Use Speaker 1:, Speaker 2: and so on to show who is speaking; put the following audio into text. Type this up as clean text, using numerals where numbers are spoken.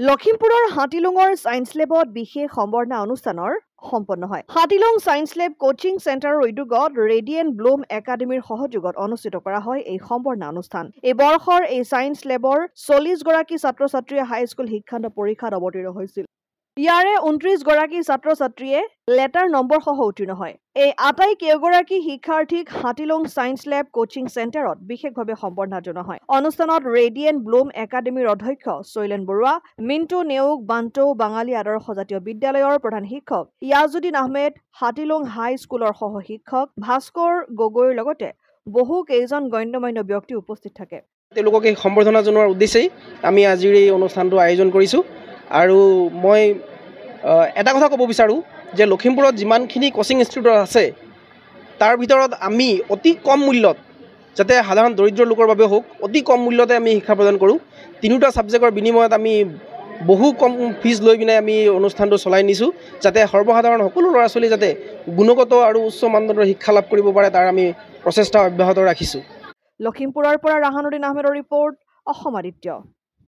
Speaker 1: লখিমপুৰৰ হাতীলুঙৰ সায়েন্স লেবত বিশেষ সম্বৰ্ধনা অনুষ্ঠানৰ সম্পন্ন হয়। হাতীলুং সায়েন্স লেব কোচিং চেণ্টাৰৰ উদ্যোগত ৰেডিয়েণ্ট ব্লুম একাডেমীৰ সহযোগত অনুষ্ঠিত কৰা হয় এই সম্বৰ্ধনা অনুষ্ঠান। এই বৰ্ষৰ এই সায়েন্স লেবৰ 40 গৰাকী ছাত্ৰ-ছাত্ৰীয়ে হাইস্কুল শিক্ষান্ত পৰীক্ষাত অৱতীৰ্ণ হৈছিল। ইয়াৰে 29 গৰাকী ছাত্ৰ-ছাত্ৰীয়ে লেটাৰ নম্বৰ সহ উত্তীৰ্ণ হয়। এই আটাই কেইগৰাকী শিক্ষাৰ্থীক হাতীলুং সায়েন্স লেব কোচিং চেণ্টাৰত বিশেষভাৱে সম্বৰ্ধনা জনোৱা হয়। অনুষ্ঠানত ৰেডিয়েণ্ট ব্লুম একাডেমীৰ অধ্যক্ষ শৈলেন বৰুৱা, মিণ্টু নেওগ, বান্টু বাঙালী আদৰ্শ জাতীয় বিদ্যালয়ৰ প্ৰধান শিক্ষক ইয়াজুদ্দিন আহমেদ, হাতীলুং হাই স্কুলৰ সহ শিক্ষক ভাস্কৰ গগৈৰ লগতে বহু কেইজন গণ্যমান্য ব্যক্তি উপস্থিত থাকে।
Speaker 2: তেওঁলোকক এই সম্বৰ্ধনা জনোৱাৰ উদ্দেশ্যেই আমি আজিৰ এই অনুষ্ঠানটো আয়োজন কৰিছোঁ। আৰু মই এটা কথা ক'ব বিচাৰোঁ যে লখিমপুৰত যিমানখিনি কোচিং ইনষ্টিটিউট আছে তাৰ ভিতৰত আমি অতি কম মূল্যত, যাতে সাধাৰণ দৰিদ্ৰ লোকৰ বাবে হওক, অতি কম মূল্যতে আমি শিক্ষা প্ৰদান কৰোঁ। তিনিটা ছাবজেক্টৰ বিনিময়ত আমি বহু কম ফিজ লৈ পিনে আমি অনুষ্ঠানটো চলাই নিছোঁ, যাতে সৰ্বসাধাৰণ সকলো ল'ৰা ছোৱালী যাতে গুণগত আৰু উচ্চ মানদণ্ডৰ শিক্ষা লাভ কৰিব পাৰে তাৰ আমি প্ৰচেষ্টা অব্যাহত ৰাখিছোঁ।
Speaker 1: লখিমপুৰৰ পৰা ৰাহানুদ্দিন আহমেদৰ ৰিপৰ্ট, অসম আদিত্য।